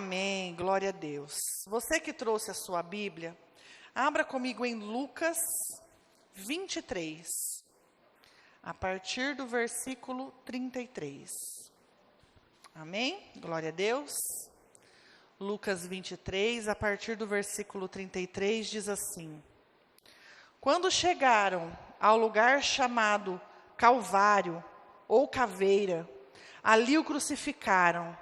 Amém, glória a Deus. Você que trouxe a sua Bíblia, abra comigo em Lucas 23, a partir do versículo 33. Amém? Glória a Deus. Lucas 23, a partir do versículo 33, diz assim: Quando chegaram ao lugar chamado Calvário ou Caveira, ali o crucificaram,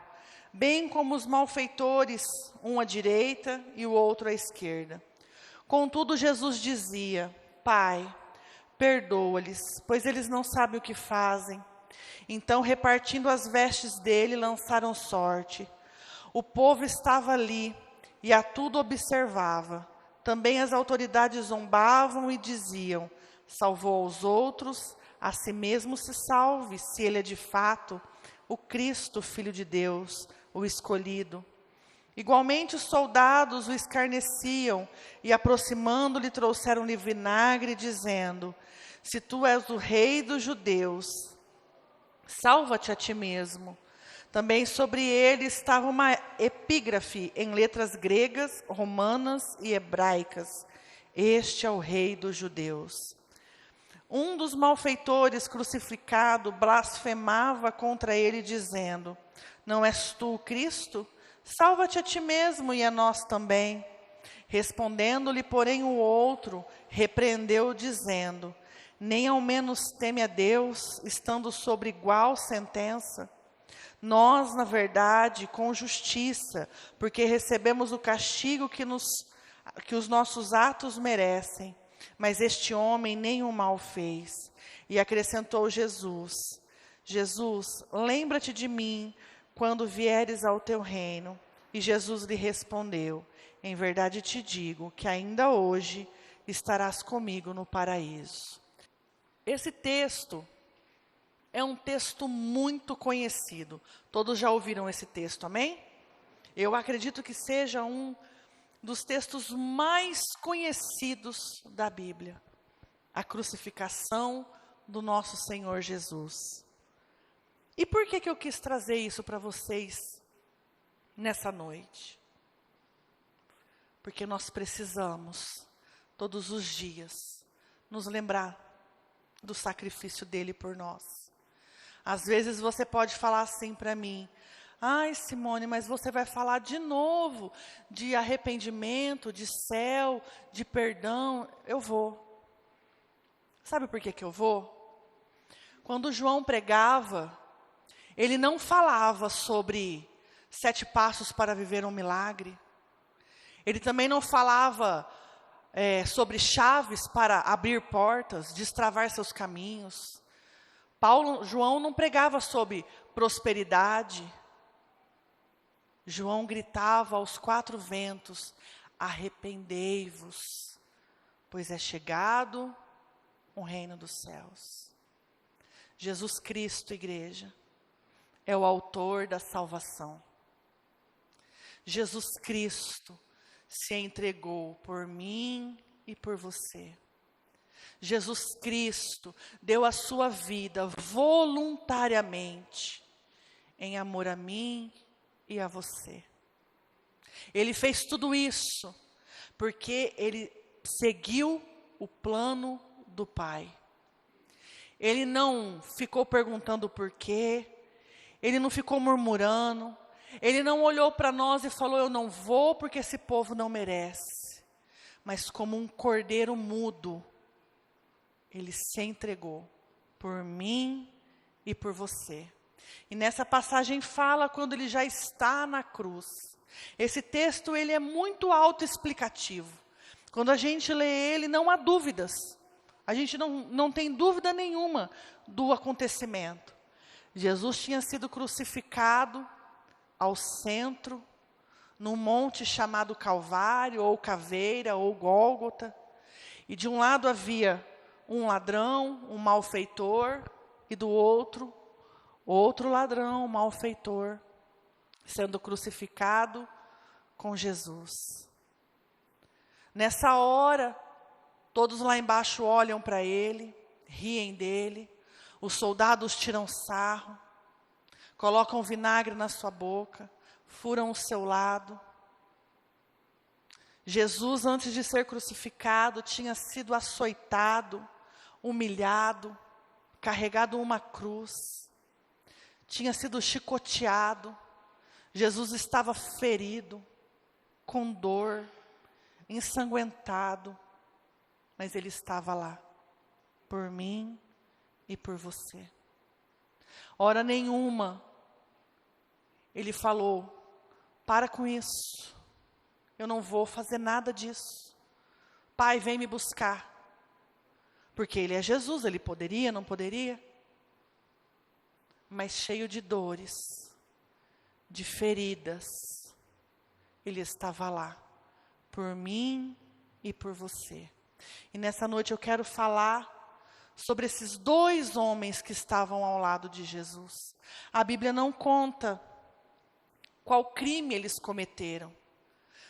bem como os malfeitores, um à direita e o outro à esquerda. Contudo, Jesus dizia: Pai, perdoa-lhes, pois eles não sabem o que fazem. Então, repartindo as vestes dele, lançaram sorte. O povo estava ali e a tudo observava. Também as autoridades zombavam e diziam: salvou aos outros, a si mesmo se salve, se ele é de fato o Cristo, Filho de Deus, o escolhido. Igualmente os soldados o escarneciam e, aproximando-lhe, trouxeram-lhe vinagre, dizendo: se tu és o rei dos judeus, salva-te a ti mesmo. Também sobre ele estava uma epígrafe em letras gregas, romanas e hebraicas: este é o rei dos judeus. Um dos malfeitores crucificado blasfemava contra ele, dizendo: não és tu o Cristo? Salva-te a ti mesmo e a nós também. Respondendo-lhe, porém, o outro repreendeu, dizendo: nem ao menos teme a Deus, estando sobre igual sentença? Nós, na verdade, com justiça, porque recebemos o castigo que os nossos atos merecem. Mas este homem nenhum mal fez. E acrescentou Jesus: Jesus, lembra-te de mim quando vieres ao teu reino. E Jesus lhe respondeu: em verdade te digo que ainda hoje estarás comigo no paraíso. Esse texto é um texto muito conhecido. Todos já ouviram esse texto, amém? Eu acredito que seja um dos textos mais conhecidos da Bíblia. A crucificação do nosso Senhor Jesus. E por que eu quis trazer isso para vocês nessa noite? Porque nós precisamos, todos os dias, nos lembrar do sacrifício dele por nós. Às vezes você pode falar assim para mim: ai, Simone, mas você vai falar de novo de arrependimento, de céu, de perdão. Eu vou. Sabe por que eu vou? Quando João pregava, ele não falava sobre 7 passos para viver um milagre. Ele também não falava sobre chaves para abrir portas, destravar seus caminhos. João não pregava sobre prosperidade. João gritava aos 4 ventos: arrependei-vos, pois é chegado o reino dos céus. Jesus Cristo, igreja, é o autor da salvação. Jesus Cristo se entregou por mim e por você. Jesus Cristo deu a sua vida voluntariamente em amor a mim e a você. Ele fez tudo isso porque ele seguiu o plano do Pai. Ele não ficou perguntando por quê, ele não ficou murmurando, ele não olhou para nós e falou: eu não vou porque esse povo não merece. Mas como um cordeiro mudo, ele se entregou por mim e por você. E nessa passagem fala quando ele já está na cruz. Esse texto ele é muito autoexplicativo. Quando a gente lê ele, não há dúvidas. A gente não tem dúvida nenhuma do acontecimento. Jesus tinha sido crucificado ao centro, num monte chamado Calvário, ou Caveira, ou Gólgota. E de um lado havia um ladrão, um malfeitor, e do outro, outro ladrão, um malfeitor, sendo crucificado com Jesus. Nessa hora, todos lá embaixo olham para ele, riem dele, os soldados tiram sarro, colocam vinagre na sua boca, furam o seu lado. Jesus, antes de ser crucificado, tinha sido açoitado, humilhado, carregado uma cruz, tinha sido chicoteado. Jesus estava ferido, com dor, ensanguentado, mas Ele estava lá, por mim e por você. Hora nenhuma, Ele falou, para com isso, eu não vou fazer nada disso. Pai, vem me buscar. Porque Ele é Jesus, Ele poderia, não poderia? Mas cheio de dores, de feridas, Ele estava lá, por mim e por você. E nessa noite eu quero falar sobre esses dois homens que estavam ao lado de Jesus. A Bíblia não conta qual crime eles cometeram.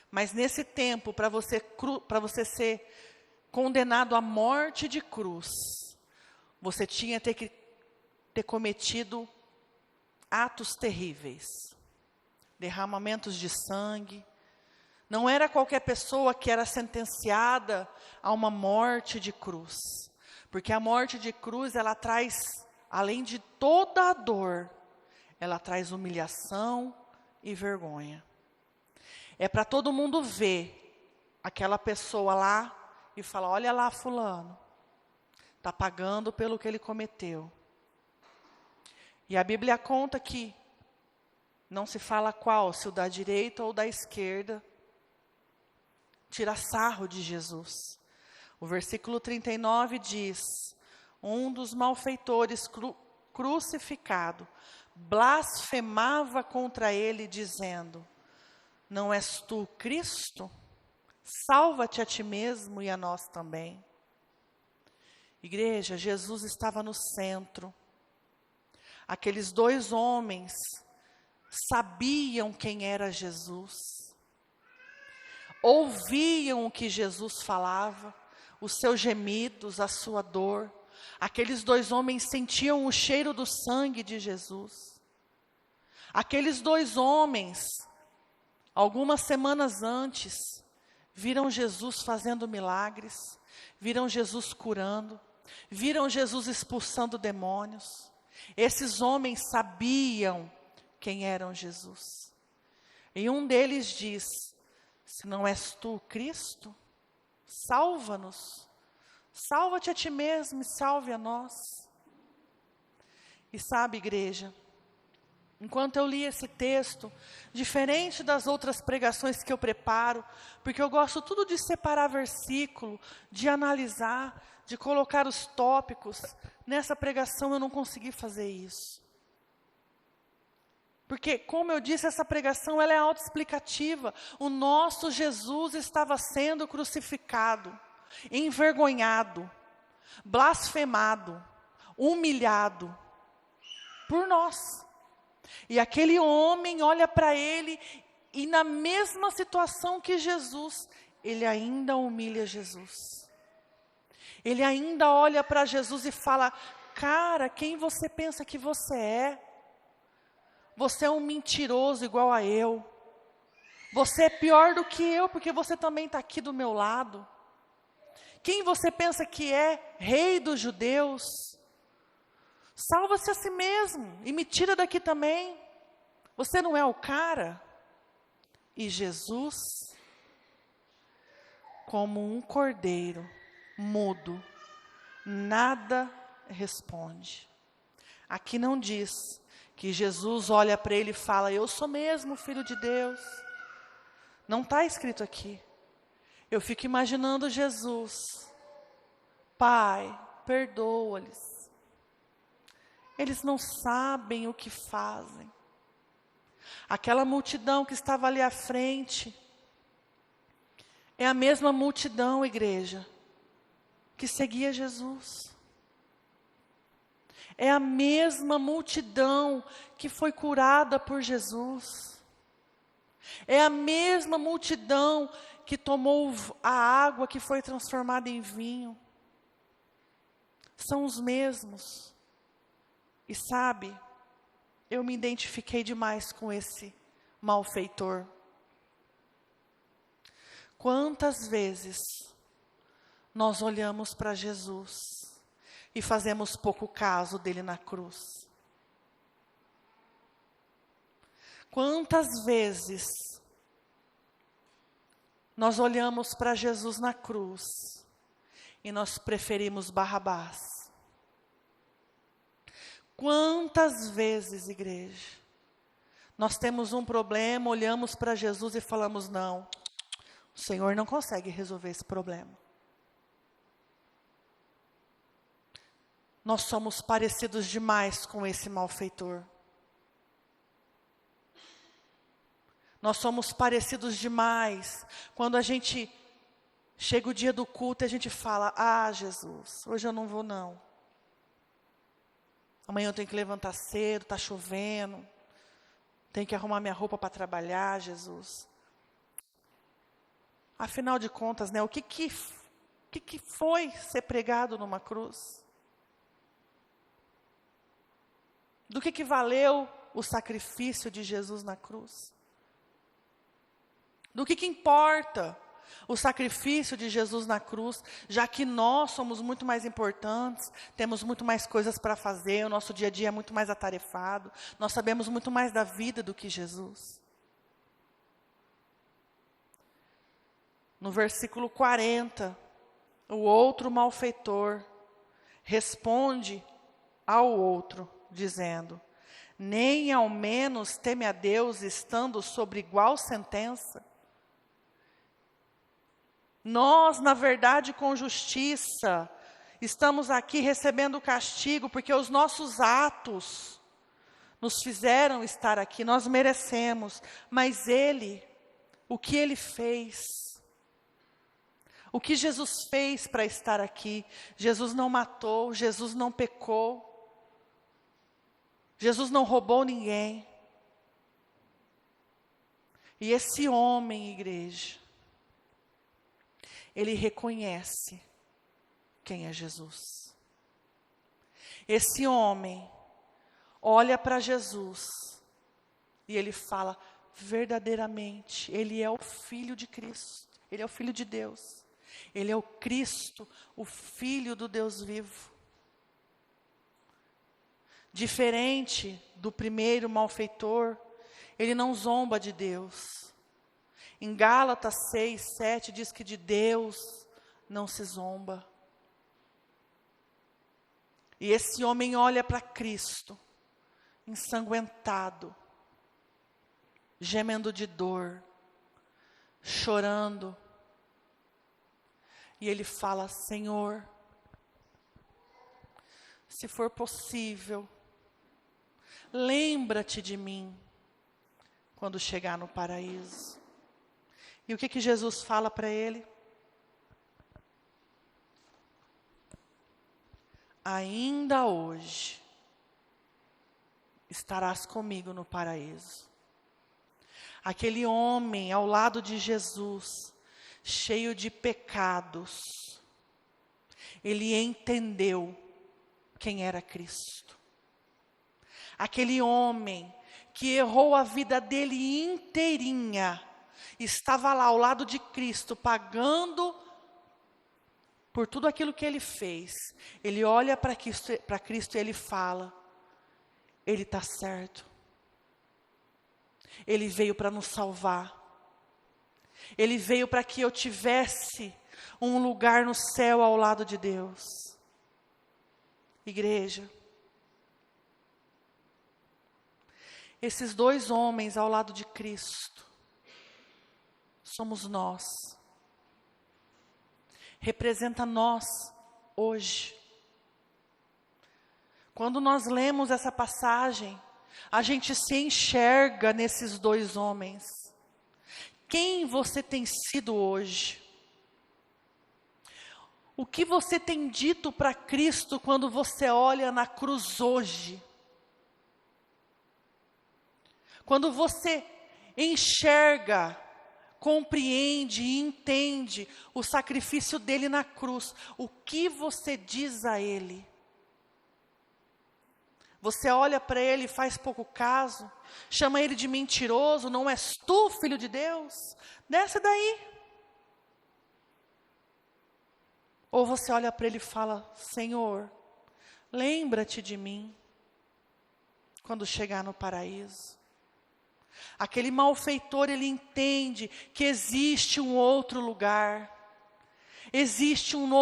Mas nesse tempo, para você ser condenado à morte de cruz, você tinha que ter cometido atos terríveis. Derramamentos de sangue. Não era qualquer pessoa que era sentenciada a uma morte de cruz. Porque a morte de cruz, ela traz, além de toda a dor, ela traz humilhação e vergonha. É para todo mundo ver aquela pessoa lá e falar, olha lá fulano, está pagando pelo que ele cometeu. E a Bíblia conta que não se fala qual, se o da direita ou da esquerda, tira sarro de Jesus. O versículo 39 diz, um dos malfeitores crucificado blasfemava contra ele dizendo, não és tu Cristo? Salva-te a ti mesmo e a nós também. Igreja, Jesus estava no centro. Aqueles dois homens sabiam quem era Jesus. Ouviam o que Jesus falava, os seus gemidos, a sua dor. Aqueles dois homens sentiam o cheiro do sangue de Jesus. Aqueles dois homens, algumas semanas antes, viram Jesus fazendo milagres, viram Jesus curando, viram Jesus expulsando demônios. Esses homens sabiam quem era Jesus. E um deles diz, se não és tu Cristo, salva-nos. Salva-te a ti mesmo e salve a nós. E sabe, igreja, enquanto eu li esse texto, diferente das outras pregações que eu preparo, porque eu gosto tudo de separar versículo, de analisar, de colocar os tópicos, nessa pregação eu não consegui fazer isso. Porque, como eu disse, essa pregação ela é autoexplicativa. O nosso Jesus estava sendo crucificado, envergonhado, blasfemado, humilhado por nós. E aquele homem olha para ele e na mesma situação que Jesus, ele ainda humilha Jesus. Ele ainda olha para Jesus e fala, cara, quem você pensa que você é? Você é um mentiroso igual a eu. Você é pior do que eu, porque você também está aqui do meu lado. Quem você pensa que é? Rei dos judeus? Salva-se a si mesmo e me tira daqui também. Você não é o cara? E Jesus, como um cordeiro mudo, nada responde. Aqui não diz que Jesus olha para ele e fala, eu sou mesmo filho de Deus. Não está escrito aqui. Eu fico imaginando Jesus, Pai, perdoa-lhes. Eles não sabem o que fazem. Aquela multidão que estava ali à frente, é a mesma multidão, igreja, que seguia Jesus. É a mesma multidão que foi curada por Jesus. É a mesma multidão que tomou a água que foi transformada em vinho. São os mesmos. E sabe, eu me identifiquei demais com esse malfeitor. Quantas vezes nós olhamos para Jesus e fazemos pouco caso dele na cruz? Quantas vezes nós olhamos para Jesus na cruz e nós preferimos Barrabás? Quantas vezes, igreja, nós temos um problema, olhamos para Jesus e falamos, não, o Senhor não consegue resolver esse problema. Nós somos parecidos demais com esse malfeitor. Nós somos parecidos demais. Quando a gente chega o dia do culto e a gente fala, Jesus, hoje eu não vou não. Amanhã eu tenho que levantar cedo, está chovendo. Tenho que arrumar minha roupa para trabalhar, Jesus. Afinal de contas, né, o que foi ser pregado numa cruz? Do que valeu o sacrifício de Jesus na cruz? Do que importa o sacrifício de Jesus na cruz, já que nós somos muito mais importantes, temos muito mais coisas para fazer, o nosso dia a dia é muito mais atarefado, nós sabemos muito mais da vida do que Jesus. No versículo 40, o outro malfeitor responde ao outro, dizendo, nem ao menos teme a Deus estando sob igual sentença? Nós, na verdade, com justiça, estamos aqui recebendo o castigo, porque os nossos atos nos fizeram estar aqui, nós merecemos, mas Ele, o que Ele fez, o que Jesus fez para estar aqui, Jesus não matou, Jesus não pecou, Jesus não roubou ninguém. E esse homem, igreja, ele reconhece quem é Jesus. Esse homem olha para Jesus e ele fala, verdadeiramente, ele é o Filho de Cristo, ele é o Filho de Deus, ele é o Cristo, o Filho do Deus vivo. Diferente do primeiro malfeitor, ele não zomba de Deus. Em Gálatas 6, 7 diz que de Deus não se zomba. E esse homem olha para Cristo, ensanguentado, gemendo de dor, chorando. E ele fala, Senhor, se for possível, lembra-te de mim quando chegar no paraíso. E o que Jesus fala para ele? Ainda hoje estarás comigo no paraíso. Aquele homem ao lado de Jesus, cheio de pecados, ele entendeu quem era Cristo. Aquele homem que errou a vida dele inteirinha, estava lá ao lado de Cristo, pagando por tudo aquilo que ele fez. Ele olha para Cristo e ele fala, ele está certo. Ele veio para nos salvar. Ele veio para que eu tivesse um lugar no céu ao lado de Deus. Igreja, esses dois homens ao lado de Cristo, somos nós. Representa nós hoje. Quando nós lemos essa passagem, a gente se enxerga nesses dois homens. Quem você tem sido hoje? O que você tem dito para Cristo quando você olha na cruz hoje? Quando você enxerga, compreende e entende o sacrifício dele na cruz, o que você diz a ele? Você olha para ele e faz pouco caso, chama ele de mentiroso, não és tu, filho de Deus? Desce daí. Ou você olha para ele e fala, Senhor, lembra-te de mim, quando chegar no paraíso. Aquele malfeitor, ele entende que existe um outro lugar, existe um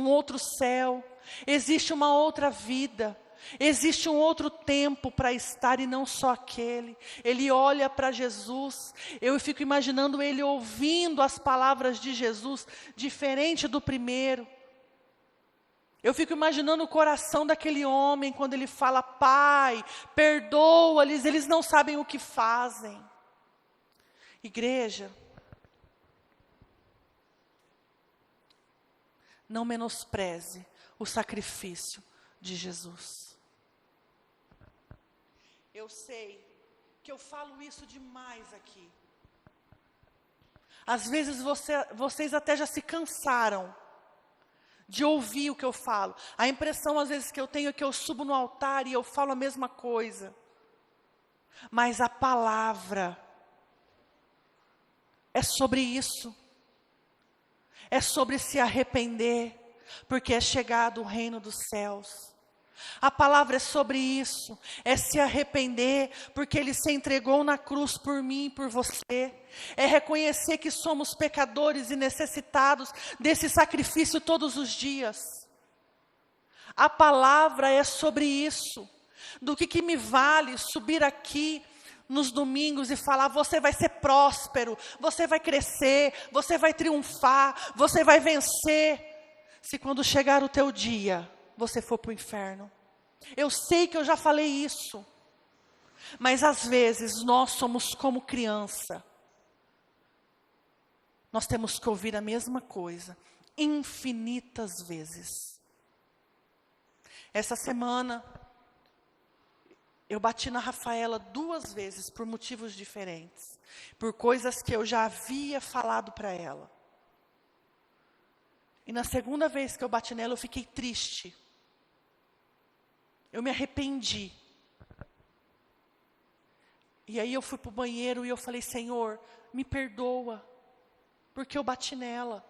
outro céu, existe uma outra vida, existe um outro tempo para estar e não só aquele. Ele olha para Jesus, eu fico imaginando ele ouvindo as palavras de Jesus, diferente do primeiro. Eu fico imaginando o coração daquele homem, quando ele fala, Pai, perdoa-lhes, eles não sabem o que fazem. Igreja, não menospreze o sacrifício de Jesus. Eu sei que eu falo isso demais aqui. Às vezes vocês até já se cansaram de ouvir o que eu falo. A impressão às vezes que eu tenho é que eu subo no altar e eu falo a mesma coisa. Mas a palavra é sobre isso. É sobre se arrepender, porque é chegado o reino dos céus. A palavra é sobre isso, é se arrepender, porque Ele se entregou na cruz por mim e por você. É reconhecer que somos pecadores e necessitados desse sacrifício todos os dias. A palavra é sobre isso. Do que me vale subir aqui nos domingos e falar, você vai ser próspero, você vai crescer, você vai triunfar, você vai vencer, se quando chegar o teu dia, você for para o inferno. Eu sei que eu já falei isso, mas às vezes nós somos como criança. Nós temos que ouvir a mesma coisa, infinitas vezes. Essa semana, eu bati na Rafaela 2 vezes, por motivos diferentes. Por coisas que eu já havia falado para ela. E na segunda vez que eu bati nela, eu fiquei triste. Eu me arrependi. E aí eu fui para o banheiro e eu falei, Senhor, me perdoa, porque eu bati nela.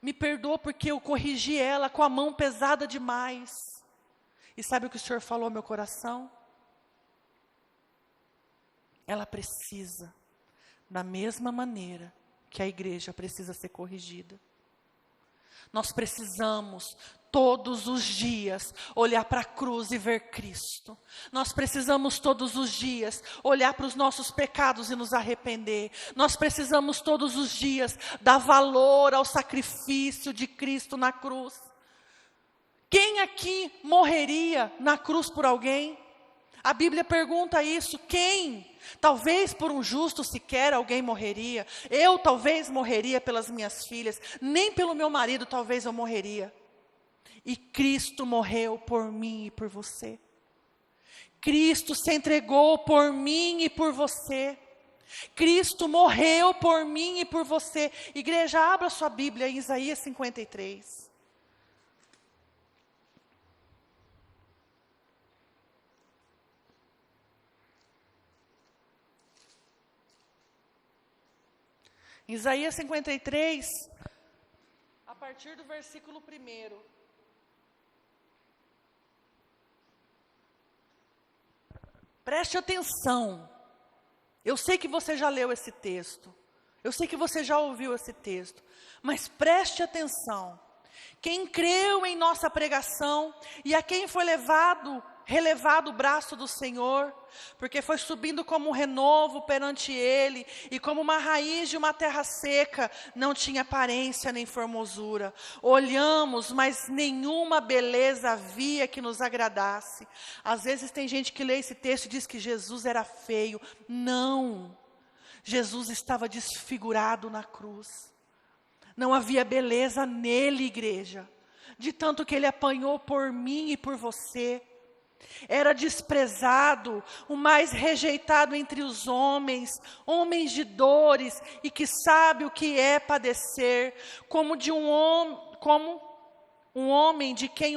Me perdoa porque eu corrigi ela com a mão pesada demais. E sabe o que o Senhor falou ao meu coração? Ela precisa, da mesma maneira que a igreja precisa ser corrigida. Nós precisamos, todos os dias, olhar para a cruz e ver Cristo. Nós precisamos todos os dias, olhar para os nossos pecados e nos arrepender. Nós precisamos todos os dias, dar valor ao sacrifício de Cristo na cruz. Quem aqui morreria na cruz por alguém? A Bíblia pergunta isso, quem? Talvez por um justo sequer alguém morreria. Eu talvez morreria pelas minhas filhas. Nem pelo meu marido talvez eu morreria. E Cristo morreu por mim e por você. Cristo se entregou por mim e por você. Cristo morreu por mim e por você. Igreja, abra sua Bíblia em Isaías 53. Isaías 53, a partir do versículo 1. Preste atenção. Eu sei que você já leu esse texto. Eu sei que você já ouviu esse texto. Mas preste atenção. Quem creu em nossa pregação e a quem foi relevado o braço do Senhor, porque foi subindo como um renovo perante Ele, e como uma raiz de uma terra seca, não tinha aparência nem formosura. Olhamos, mas nenhuma beleza havia que nos agradasse. Às vezes tem gente que lê esse texto e diz que Jesus era feio. Não, Jesus estava desfigurado na cruz. Não havia beleza nele, igreja, de tanto que Ele apanhou por mim e por você. Era desprezado, o mais rejeitado entre os homens, homens de dores e que sabe o que é padecer, como um homem de quem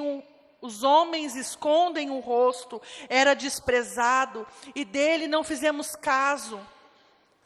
os homens escondem o rosto, era desprezado, e dele não fizemos caso.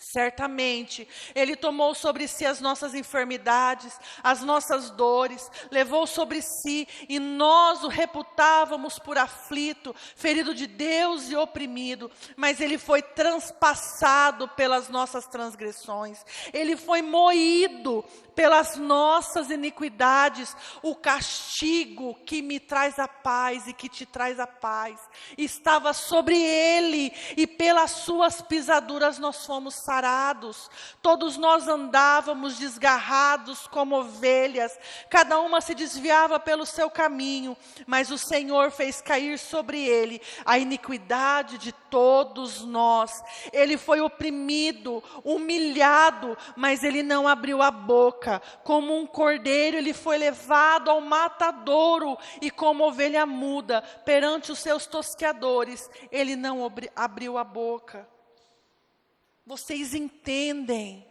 Certamente, Ele tomou sobre si as nossas enfermidades, as nossas dores, levou sobre si, e nós o reputávamos por aflito, ferido de Deus e oprimido, mas Ele foi transpassado pelas nossas transgressões, Ele foi moído pelas nossas iniquidades. O castigo que me traz a paz e que te traz a paz estava sobre Ele, e pelas suas pisaduras nós fomos sarados. Todos nós andávamos desgarrados como ovelhas, cada uma se desviava pelo seu caminho, mas o Senhor fez cair sobre Ele a iniquidade de todos nós. Ele foi oprimido, humilhado, mas Ele não abriu a boca. Como um cordeiro Ele foi levado ao matadouro, e como ovelha muda perante os seus tosqueadores, Ele não abriu a boca. Vocês entendem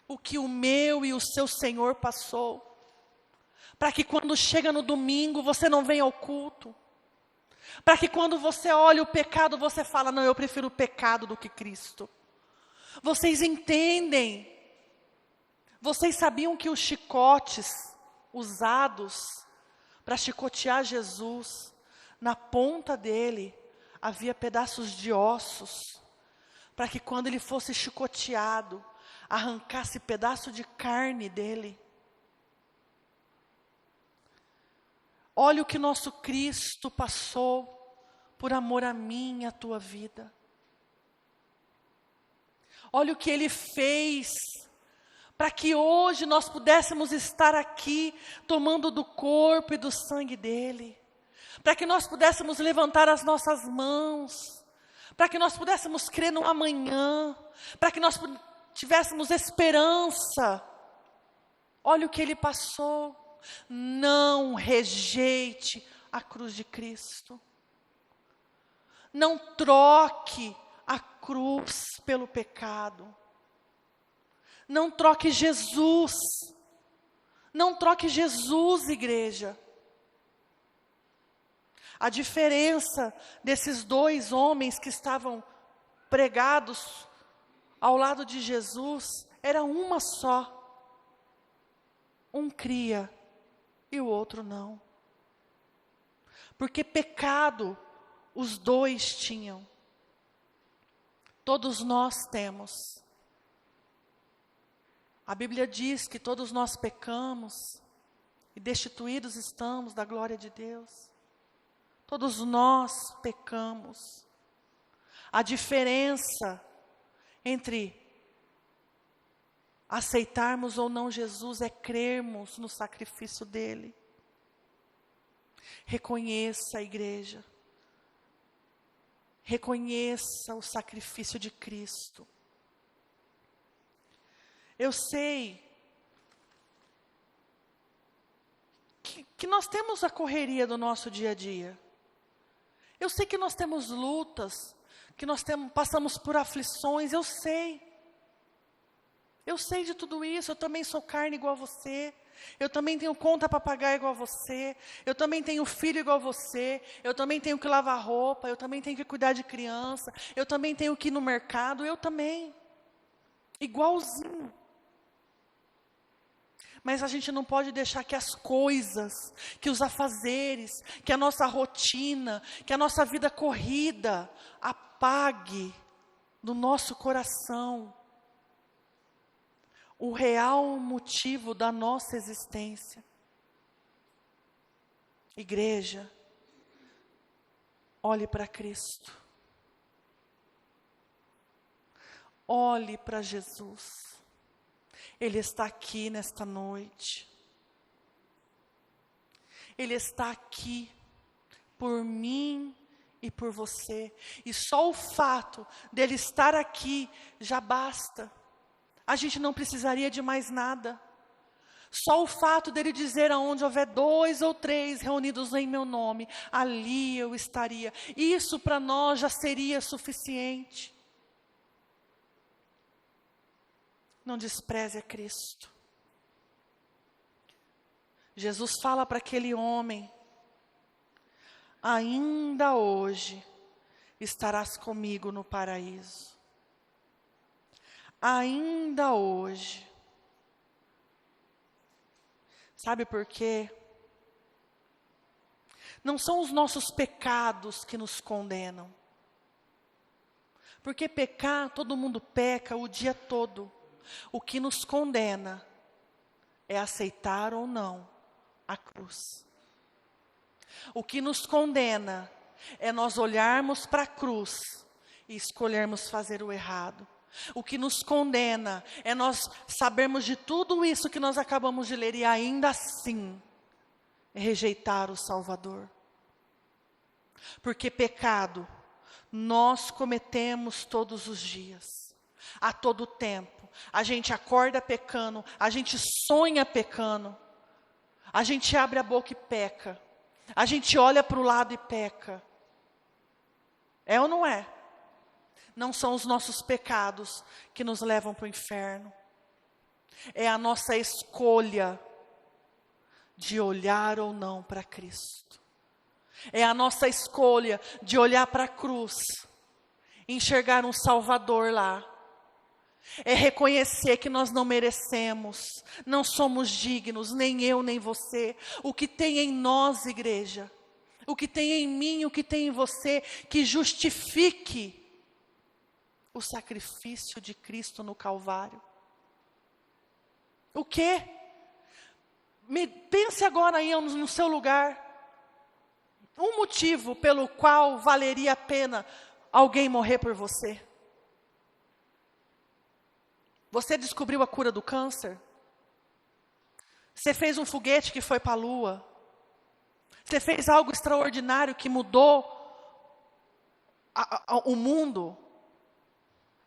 o que o meu e o seu Senhor passou, para que quando chega no domingo você não venha ao culto, para que quando você olha o pecado você fala, não, eu prefiro o pecado do que Cristo. Vocês entendem? Vocês sabiam que os chicotes usados para chicotear Jesus, na ponta dele havia pedaços de ossos, para que quando ele fosse chicoteado, arrancasse pedaço de carne dele? Olha o que nosso Cristo passou, por amor a mim e a tua vida. Olha o que Ele fez, para que hoje nós pudéssemos estar aqui, tomando do corpo e do sangue dEle. Para que nós pudéssemos levantar as nossas mãos, para que nós pudéssemos crer no amanhã, para que nós tivéssemos esperança. Olha o que Ele passou. Não rejeite a cruz de Cristo. Não troque a cruz pelo pecado. Não troque Jesus. Não troque Jesus, igreja. A diferença desses dois homens que estavam pregados ao lado de Jesus era uma só. Um cria e o outro não. Porque pecado os dois tinham. Todos nós temos. A Bíblia diz que todos nós pecamos e destituídos estamos da glória de Deus. Todos nós pecamos. A diferença entre aceitarmos ou não Jesus é crermos no sacrifício dele. Reconheça a igreja. Reconheça o sacrifício de Cristo. Eu sei que nós temos a correria do nosso dia a dia. Eu sei que nós temos lutas, que nós passamos por aflições, eu sei. Eu sei de tudo isso, eu também sou carne igual a você. Eu também tenho conta para pagar igual a você. Eu também tenho filho igual a você. Eu também tenho que lavar roupa. Eu também tenho que cuidar de criança. Eu também tenho que ir no mercado. Eu também. Igualzinho. Mas a gente não pode deixar que as coisas, que os afazeres, que a nossa rotina, que a nossa vida corrida apague do nosso coração o real motivo da nossa existência. Igreja, olhe para Cristo. Olhe para Jesus. Ele está aqui nesta noite. Ele está aqui por mim e por você. E só o fato dele estar aqui já basta. A gente não precisaria de mais nada. Só o fato dele dizer aonde houver 2 ou 3 reunidos em meu nome, ali eu estaria. Isso para nós já seria suficiente. Não despreze a Cristo. Jesus fala para aquele homem ainda hoje estarás comigo no paraíso. Ainda hoje. Sabe por quê? Não são os nossos pecados que nos condenam. Porque pecar, todo mundo peca o dia todo. O que nos condena é aceitar ou não a cruz. O que nos condena é nós olharmos para a cruz e escolhermos fazer o errado. O que nos condena é nós sabermos de tudo isso que nós acabamos de ler e ainda assim rejeitar o Salvador. Porque pecado nós cometemos todos os dias, a todo tempo. A gente acorda pecando, a gente sonha pecando, a gente abre a boca e peca, a gente olha para o lado e peca. É ou não é? Não são os nossos pecados que nos levam para o inferno. É a nossa escolha de olhar ou não para Cristo. É a nossa escolha de olhar para a cruz, enxergar um Salvador lá. É reconhecer que nós não merecemos, não somos dignos, nem eu, nem você. O que tem em nós, igreja, o que tem em mim, o que tem em você, que justifique o sacrifício de Cristo no Calvário. O quê? Pense agora aí no seu lugar. Um motivo pelo qual valeria a pena alguém morrer por você. Você descobriu a cura do câncer? Você fez um foguete que foi para a lua? Você fez algo extraordinário que mudou o mundo?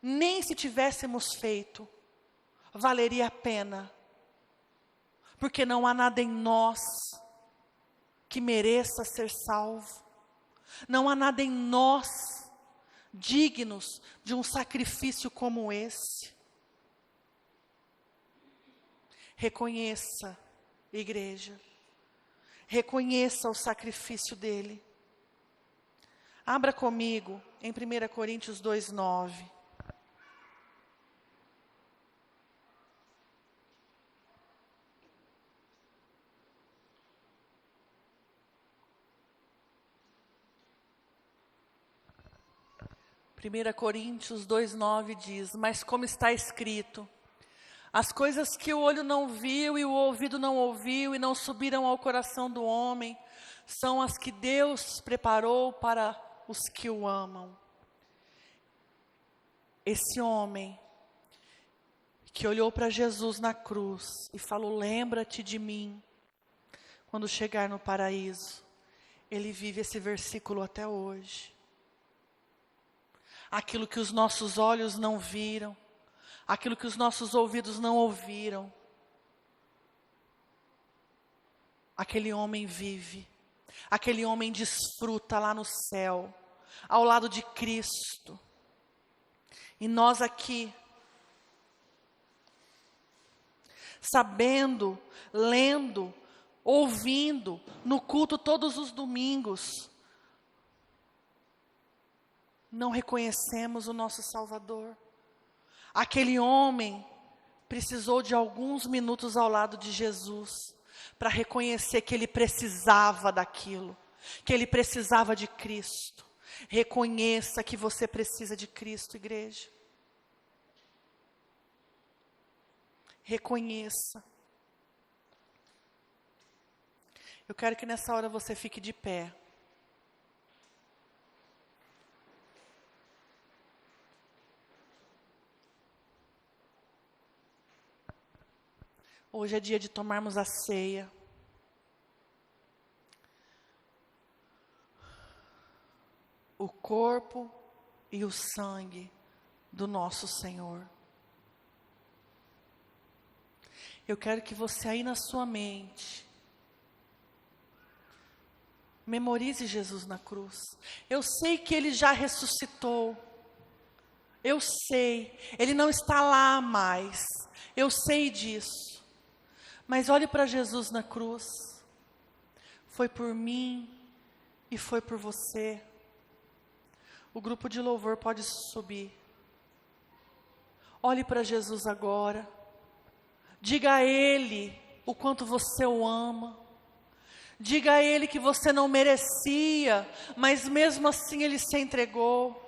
Nem se tivéssemos feito, valeria a pena. Porque não há nada em nós que mereça ser salvo. Não há nada em nós dignos de um sacrifício como esse. Reconheça, igreja. Reconheça o sacrifício dele. Abra comigo em 1 Coríntios 2:9. Primeira Coríntios 2:9 diz: mas como está escrito, as coisas que o olho não viu e o ouvido não ouviu e não subiram ao coração do homem, são as que Deus preparou para os que o amam. Esse homem que olhou para Jesus na cruz e falou: lembra-te de mim quando chegar no paraíso, ele vive esse versículo até hoje. Aquilo que os nossos olhos não viram, aquilo que os nossos ouvidos não ouviram, aquele homem vive, aquele homem desfruta lá no céu, ao lado de Cristo. E nós aqui, sabendo, lendo, ouvindo, no culto todos os domingos, não reconhecemos o nosso Salvador. Aquele homem precisou de alguns minutos ao lado de Jesus para reconhecer que ele precisava daquilo, que ele precisava de Cristo. Reconheça que você precisa de Cristo, igreja. Reconheça. Eu quero que nessa hora você fique de pé. Hoje é dia de tomarmos a ceia. O corpo e o sangue do nosso Senhor. Eu quero que você aí na sua mente memorize Jesus na cruz. Eu sei que Ele já ressuscitou. Eu sei. Ele não está lá mais. Eu sei disso. Mas olhe para Jesus na cruz. Foi por mim e foi por você. O grupo de louvor pode subir. Olhe para Jesus agora. Diga a Ele o quanto você o ama. Diga a Ele que você não merecia, mas mesmo assim Ele se entregou.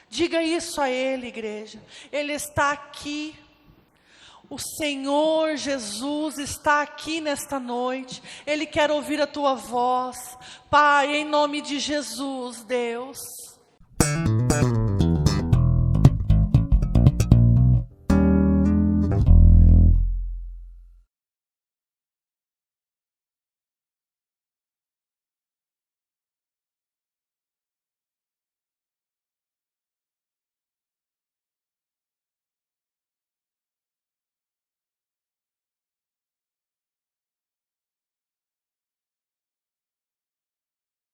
Diga isso a Ele, igreja. Ele está aqui. O Senhor Jesus está aqui nesta noite. Ele quer ouvir a tua voz. Pai, em nome de Jesus, Deus.